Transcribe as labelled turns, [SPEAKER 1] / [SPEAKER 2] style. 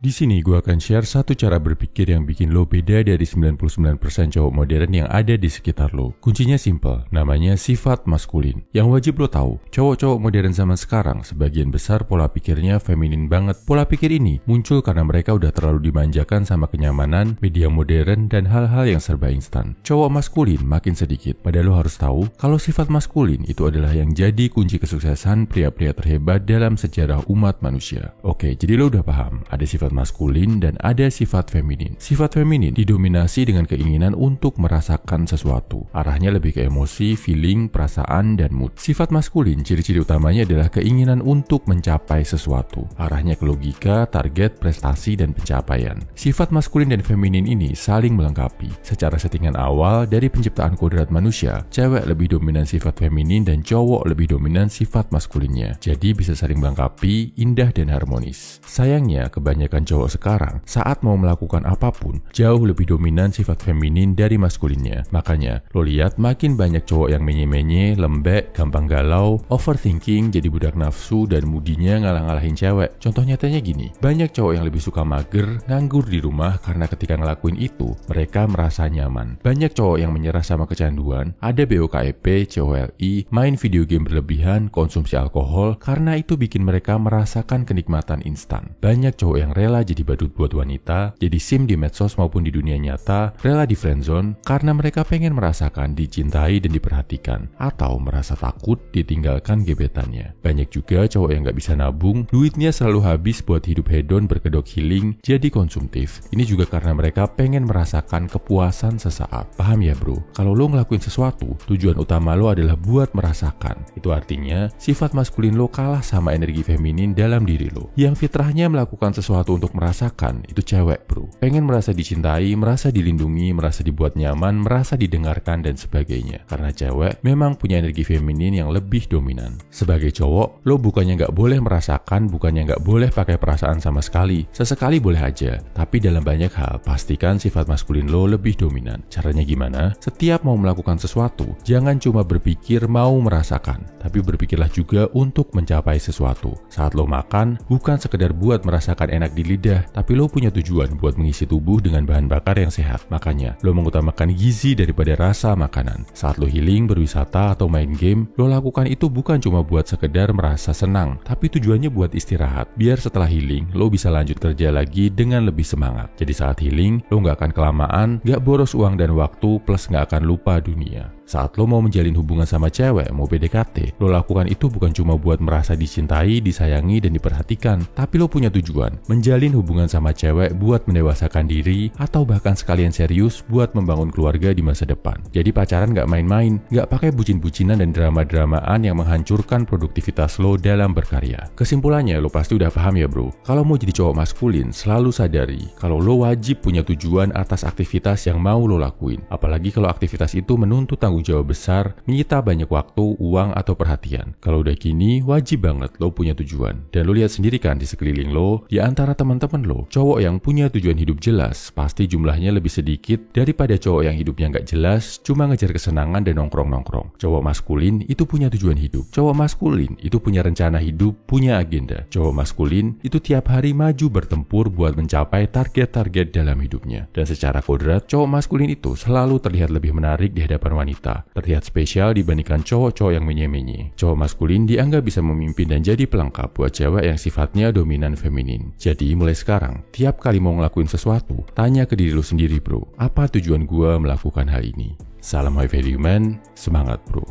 [SPEAKER 1] Di sini gue akan share satu cara berpikir yang bikin lo beda dari 99% cowok modern yang ada di sekitar lo. Kuncinya simple, namanya sifat maskulin. Yang wajib lo tahu, cowok-cowok modern zaman sekarang sebagian besar pola pikirnya feminin banget. Pola pikir ini muncul karena mereka udah terlalu dimanjakan sama kenyamanan, media modern, dan hal-hal yang serba instan. Cowok maskulin makin sedikit, padahal lo harus tahu kalau sifat maskulin itu adalah yang jadi kunci kesuksesan pria-pria terhebat dalam sejarah umat manusia. Oke, jadi lo udah paham, ada sifat maskulin dan ada sifat feminin. Sifat feminin didominasi dengan keinginan untuk merasakan sesuatu. Arahnya lebih ke emosi, feeling, perasaan, dan mood. Sifat maskulin, ciri-ciri utamanya adalah keinginan untuk mencapai sesuatu. Arahnya ke logika, target, prestasi, dan pencapaian. Sifat maskulin dan feminin ini saling melengkapi. Secara settingan awal, dari penciptaan kodrat manusia, cewek lebih dominan sifat feminin dan cowok lebih dominan sifat maskulinnya. Jadi bisa saling melengkapi, indah, dan harmonis. Sayangnya, kebanyakan cowok sekarang saat mau melakukan apapun jauh lebih dominan sifat feminin dari maskulinnya. Makanya lo lihat makin banyak cowok yang menye-menye, lembek, gampang galau, overthinking, jadi budak nafsu, dan mudinya ngalah-ngalahin cewek. Contoh nyatanya gini, banyak cowok yang lebih suka mager, nganggur di rumah karena ketika ngelakuin itu mereka merasa nyaman. Banyak cowok yang menyerah sama kecanduan, ada BOKEP, COLI, main video game berlebihan, konsumsi alkohol karena itu bikin mereka merasakan kenikmatan instan. Banyak cowok yang rela jadi badut buat wanita, jadi sim di medsos maupun di dunia nyata, rela di friendzone karena mereka pengen merasakan dicintai dan diperhatikan, atau merasa takut ditinggalkan gebetannya. Banyak juga cowok yang gak bisa nabung, duitnya selalu habis buat hidup hedon berkedok healing, jadi konsumtif. Ini juga karena mereka pengen merasakan kepuasan sesaat. Paham ya bro? Kalau lo ngelakuin sesuatu, tujuan utama lo adalah buat merasakan. Itu artinya sifat maskulin lo kalah sama energi feminin dalam diri lo. Yang fitrahnya melakukan sesuatu untuk merasakan, itu cewek bro. Pengen merasa dicintai, merasa dilindungi, merasa dibuat nyaman, merasa didengarkan, dan sebagainya. Karena cewek memang punya energi feminin yang lebih dominan. Sebagai cowok, lo bukannya gak boleh merasakan, bukannya gak boleh pakai perasaan sama sekali. Sesekali boleh aja, tapi dalam banyak hal, pastikan sifat maskulin lo lebih dominan. Caranya gimana? Setiap mau melakukan sesuatu, jangan cuma berpikir mau merasakan, tapi berpikirlah juga untuk mencapai sesuatu. Saat lo makan, bukan sekedar buat merasakan enak di lidah, tapi lo punya tujuan buat mengisi tubuh dengan bahan bakar yang sehat. Makanya, lo mengutamakan gizi daripada rasa makanan. Saat lo healing, berwisata, atau main game, lo lakukan itu bukan cuma buat sekedar merasa senang, tapi tujuannya buat istirahat. Biar setelah healing, lo bisa lanjut kerja lagi dengan lebih semangat. Jadi saat healing, lo gak akan kelamaan, gak boros uang dan waktu, plus gak akan lupa dunia. Saat lo mau menjalin hubungan sama cewek, mau PDKT, lo lakukan itu bukan cuma buat merasa dicintai, disayangi, dan diperhatikan, tapi lo punya tujuan, menjalin hubungan sama cewek buat mendewasakan diri, atau bahkan sekalian serius buat membangun keluarga di masa depan. Jadi pacaran gak main-main, gak pakai bucin-bucinan dan drama-dramaan yang menghancurkan produktivitas lo dalam berkarya. Kesimpulannya, lo pasti udah paham ya bro, kalau mau jadi cowok maskulin, selalu sadari kalau lo wajib punya tujuan atas aktivitas yang mau lo lakuin. Apalagi kalau aktivitas itu menuntut tanggung jawab besar, menyita banyak waktu, uang, atau perhatian. Kalau udah gini, wajib banget lo punya tujuan. Dan lo lihat sendiri kan di sekeliling lo, di antara teman-teman lo, cowok yang punya tujuan hidup jelas, pasti jumlahnya lebih sedikit daripada cowok yang hidupnya nggak jelas, cuma ngejar kesenangan dan nongkrong-nongkrong. Cowok maskulin itu punya tujuan hidup. Cowok maskulin itu punya rencana hidup, punya agenda. Cowok maskulin itu tiap hari maju bertempur buat mencapai target-target dalam hidupnya. Dan secara kodrat, cowok maskulin itu selalu terlihat lebih menarik di hadapan wanita. Terlihat spesial dibandingkan cowok-cowok yang menye-menye. Cowok maskulin dianggap bisa memimpin dan jadi pelengkap buat cewek yang sifatnya dominan feminin. Jadi mulai sekarang, tiap kali mau ngelakuin sesuatu, tanya ke diri lu sendiri bro, apa tujuan gua melakukan hal ini? Salam high value man, semangat bro.